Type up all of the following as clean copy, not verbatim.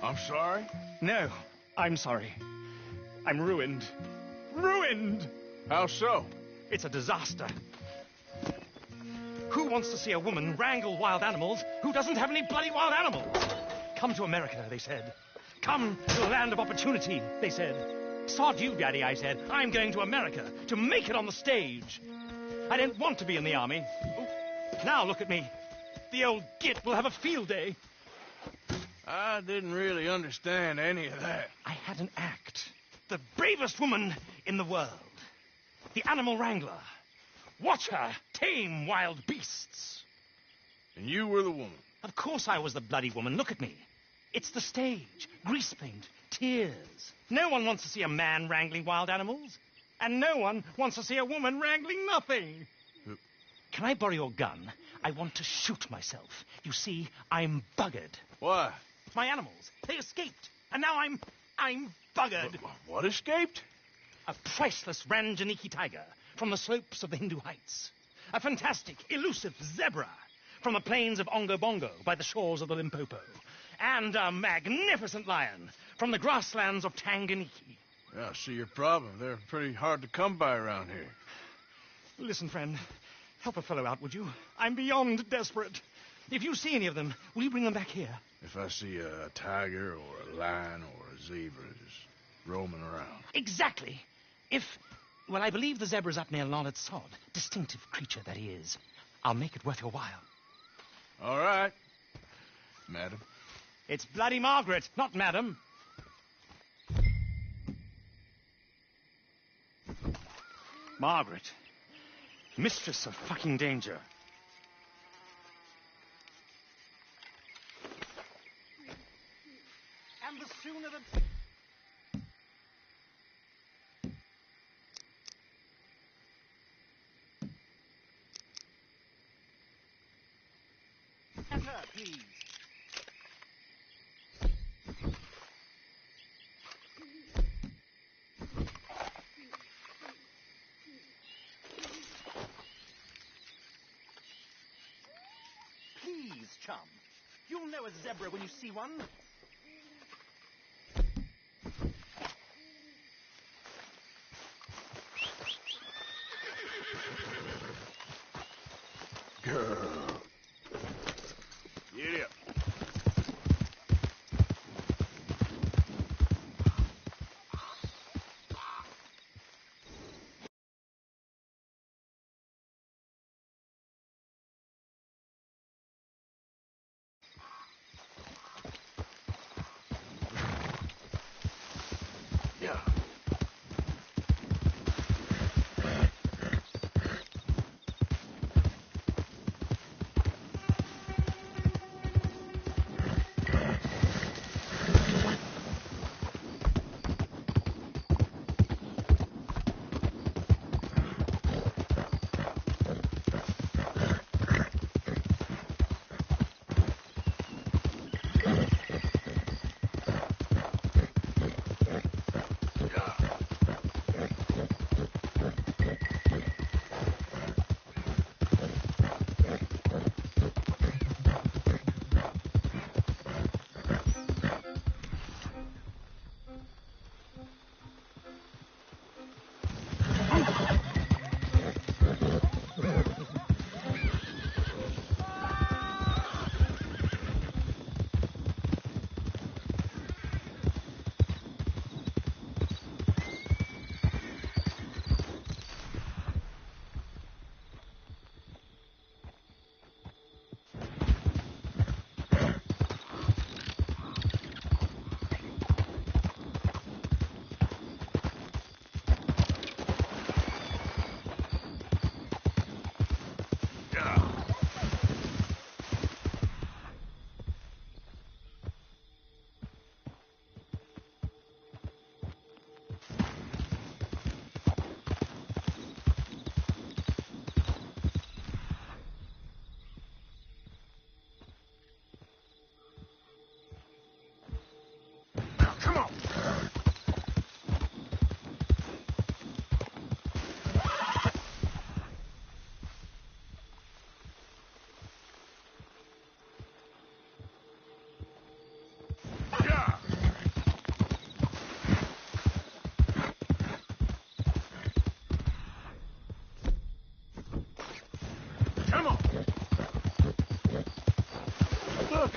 I'm sorry? No, I'm sorry. I'm ruined. Ruined! How so? It's a disaster. Who wants to see a woman wrangle wild animals who doesn't have any bloody wild animals? Come to America, they said. Come to a land of opportunity, they said. Sod you, Daddy, I said. I'm going to America to make it on the stage. I didn't want to be in the army. Ooh. Now look at me. The old git will have a field day. I didn't really understand any of that. I had an act. The bravest woman in the world. The animal wrangler. Watch her tame wild beasts. And you were the woman? Of course I was the bloody woman. Look at me. It's the stage. Grease paint. Tears. No one wants to see a man wrangling wild animals. And no one wants to see a woman wrangling nothing. Can I borrow your gun? I want to shoot myself. You see, I'm buggered. Why? My animals. They escaped. And now I'm buggered. What escaped? A priceless Ranjaniki tiger from the slopes of the Hindu Heights. A fantastic, elusive zebra from the plains of Ongo Bongo by the shores of the Limpopo. And a magnificent lion from the grasslands of Tanganyika. Yeah, I see your problem. They're pretty hard to come by around here. Listen, friend. Help a fellow out, would you? I'm beyond desperate. If you see any of them, will you bring them back here? If I see a tiger or a lion or a zebra just roaming around. Exactly. Well, I believe the zebra's up near Lalet Sod. Distinctive creature that he is. I'll make it worth your while. All right, madam. It's bloody Margaret, not madam. Margaret. Mistress of fucking danger. And the sooner the... Enter, please. Please, chum. You'll know a zebra when you see one. Girl. Get up.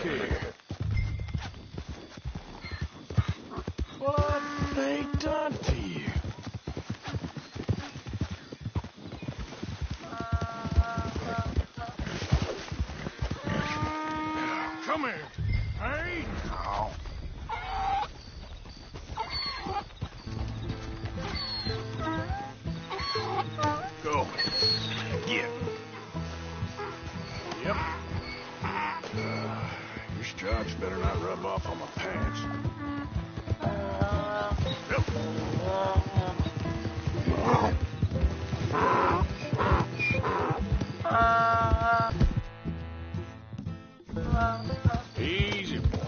here. What they done to you? Come here. Hey! Oh. Go. Get. Yep. Your stripes better not rub off on my pants. Easy, boy.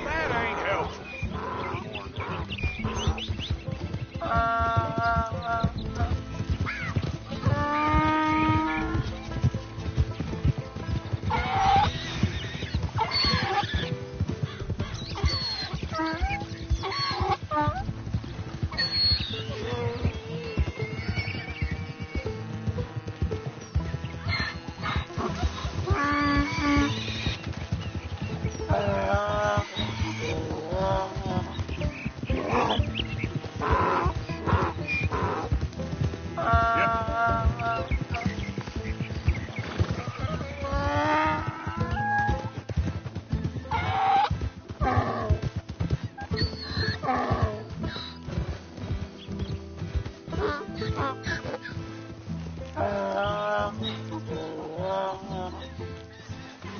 That ain't helpful.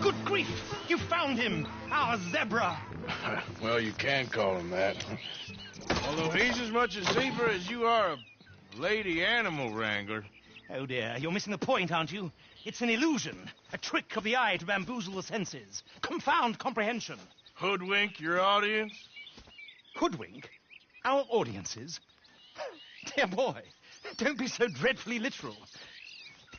Good grief! You found him! Our zebra! Well, you can call him that. Although he's as much a zebra as you are a lady animal wrangler. Oh dear, you're missing the point, aren't you? It's an illusion, a trick of the eye to bamboozle the senses, confound comprehension. Hoodwink your audience? Hoodwink? Our audiences? Dear boy, don't be so dreadfully literal.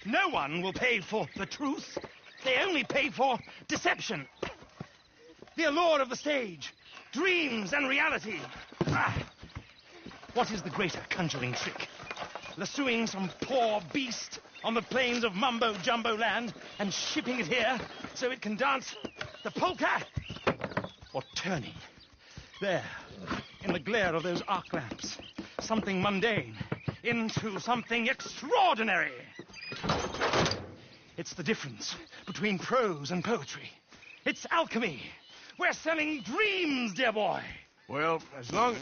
No one will pay for the truth. They only pay for deception. The allure of the stage, dreams and reality. What is the greater conjuring trick? Lassoing some poor beast on the plains of mumbo-jumbo land and shipping it here so it can dance the polka? Or turning, there, in the glare of those arc lamps, something mundane into something extraordinary? It's the difference between prose and poetry. It's alchemy. We're selling dreams, dear boy. Well, as long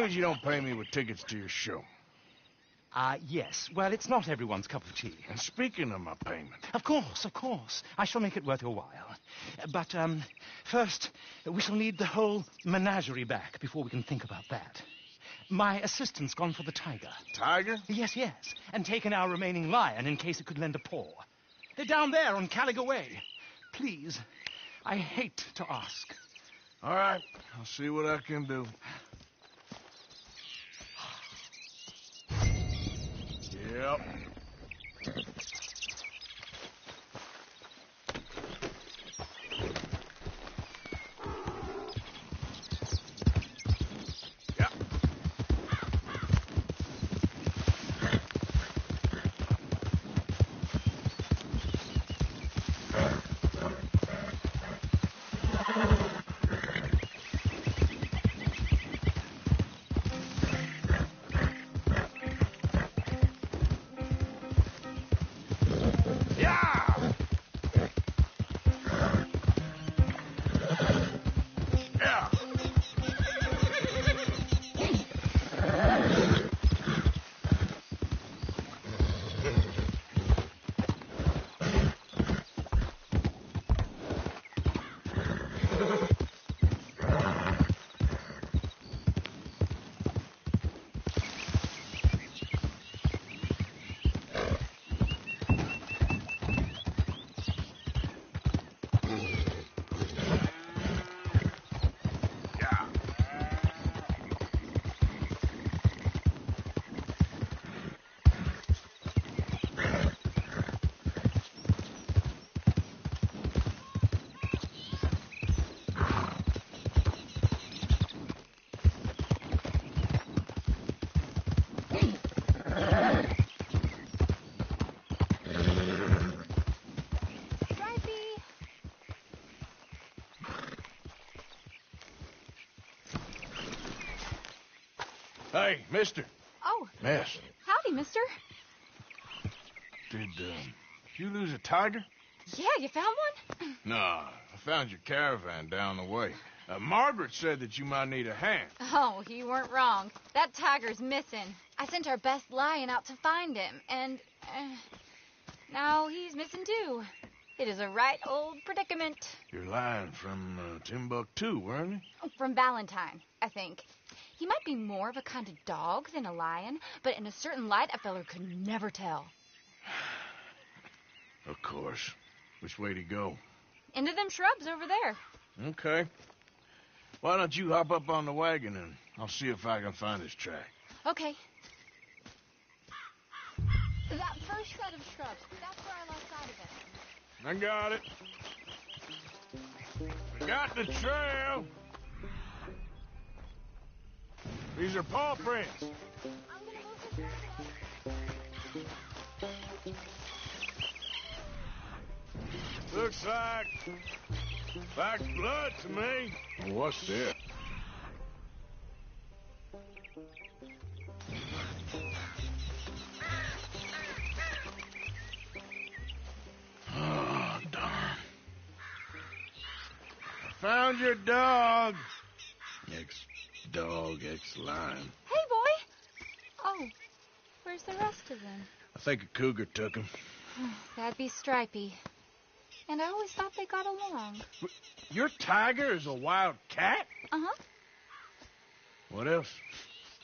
as you don't pay me with tickets to your show. Yes. Well, it's not everyone's cup of tea. And speaking of my payment... Of course. I shall make it worth your while. But, first, we shall need the whole menagerie back before we can think about that. My assistant's gone for the tiger. Tiger? Yes. And taken our remaining lion in case it could lend a paw. They're down there on Caliga Way. Please, I hate to ask. All right, I'll see what I can do. Yep. Hey, mister. Oh. Miss. Howdy, mister. Did you lose a tiger? Yeah, you found one? Nah, I found your caravan down the way. Margaret said that you might need a hand. Oh, you weren't wrong. That tiger's missing. I sent our best lion out to find him, and now he's missing too. It is a right old predicament. You're lying from Timbuktu, weren't you? From Valentine, I think. He might be more of a kind of dog than a lion, but in a certain light, a feller could never tell. Of course. Which way to go? Into them shrubs over there. Okay. Why don't you hop up on the wagon and I'll see if I can find his track. Okay. That first set of shrubs, that's where I lost sight of it. I got it. I got the trail. These are paw prints. I'm gonna move this way. Looks like blood to me. What's this? Oh, darn. Found your dog. Ex-dog, ex-lion. Hey, boy. Oh, where's the rest of them? I think a cougar took him. That'd be Stripey. And I always thought they got along. Your tiger is a wild cat? Uh-huh. What else?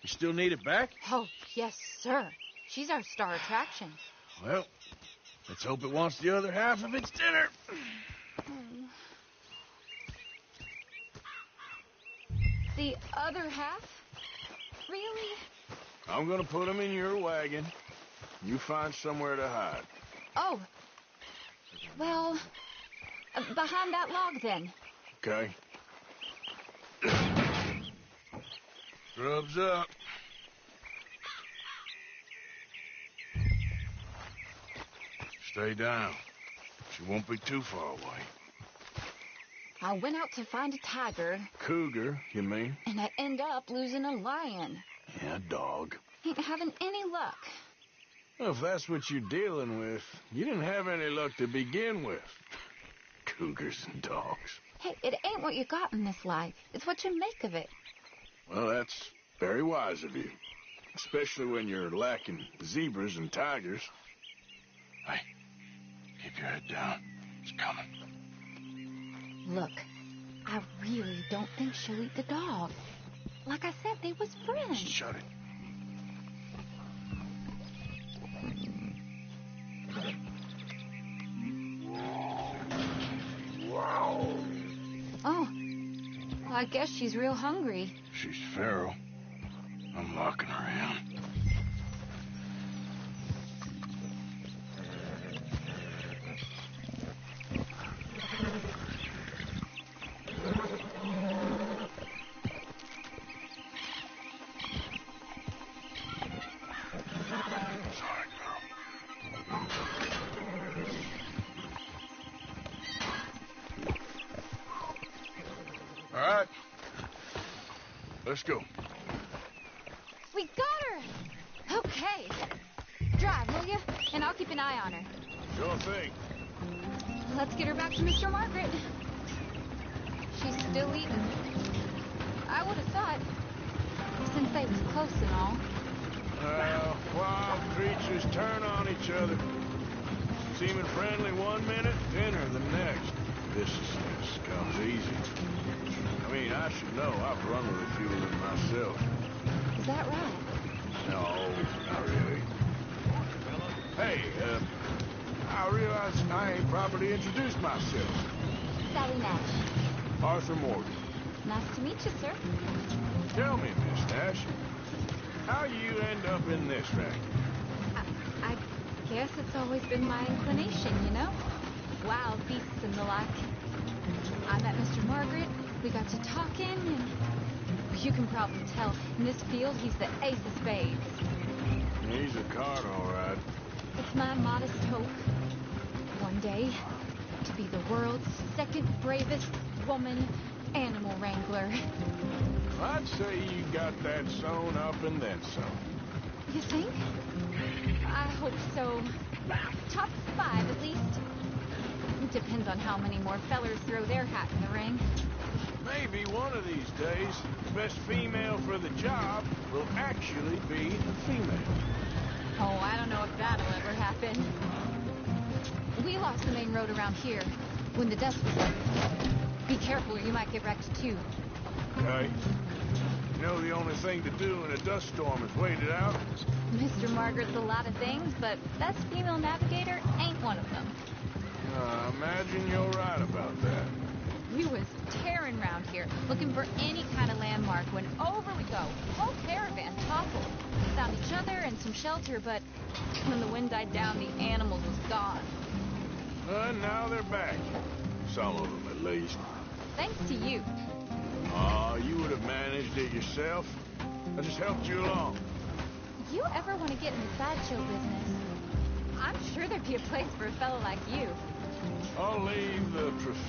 You still need it back? Oh, yes, sir. She's our star attraction. Well, let's hope it wants the other half of its dinner. The other half? Really? I'm gonna put him in your wagon. You find somewhere to hide. Oh. Well, behind that log, then. Okay. Scrubs up. Stay down. She won't be too far away. I went out to find a tiger. Cougar, you mean? And I end up losing a lion. Yeah, dog. Ain't having any luck. Well, if that's what you're dealing with, you didn't have any luck to begin with. Cougars and dogs. Hey, it ain't what you got in this life. It's what you make of it. Well, that's very wise of you. Especially when you're lacking zebras and tigers. Hey, keep your head down. It's coming. Look, I really don't think she'll eat the dog. Like I said, they was friends. Shut it. Wow. Oh, well, I guess she's real hungry. She's feral. I'm locking her in. All right. Let's go. We got her! Okay. Drive, will you? And I'll keep an eye on her. Sure thing. Let's get her back to Mr. Margaret. She's still eating. I would have thought, since they was close and all. Wild creatures turn on each other. Seeming friendly one minute, dinner the next. This comes easy. I mean, I should know. I've run with a few of them myself. Is that right? No, not really. Hey, I realize I ain't properly introduced myself. Sally Nash. Arthur Morgan. Nice to meet you, sir. Tell me, Miss Nash, how you end up in this racket? I guess it's always been my inclination, you know? Wild beasts and the like. I met Mr. Margaret. We got to talking, and you can probably tell in this field he's the ace of spades. He's a card, all right. It's my modest hope, one day, to be the world's second bravest woman animal wrangler. I'd say you got that sewn up and then some. You think? I hope so. Top 5, at least. It depends on how many more fellers throw their hat in the ring. Maybe one of these days, the best female for the job will actually be a female. Oh, I don't know if that'll ever happen. We lost the main road around here when the dust was settled. Be careful or you might get wrecked too. Okay. You know the only thing to do in a dust storm is wait it out? Mr. Margaret's a lot of things, but best female navigator ain't one of them. I imagine you're right about that. We was tearing around here, looking for any kind of landmark when over we go. Whole caravan toppled. Found each other and some shelter, but when the wind died down, the animals was gone. And now they're back. Some of them, at least. Thanks to you. Oh, you would have managed it yourself. I just helped you along. You ever want to get in the sideshow business? I'm sure there'd be a place for a fellow like you. I'll leave the profession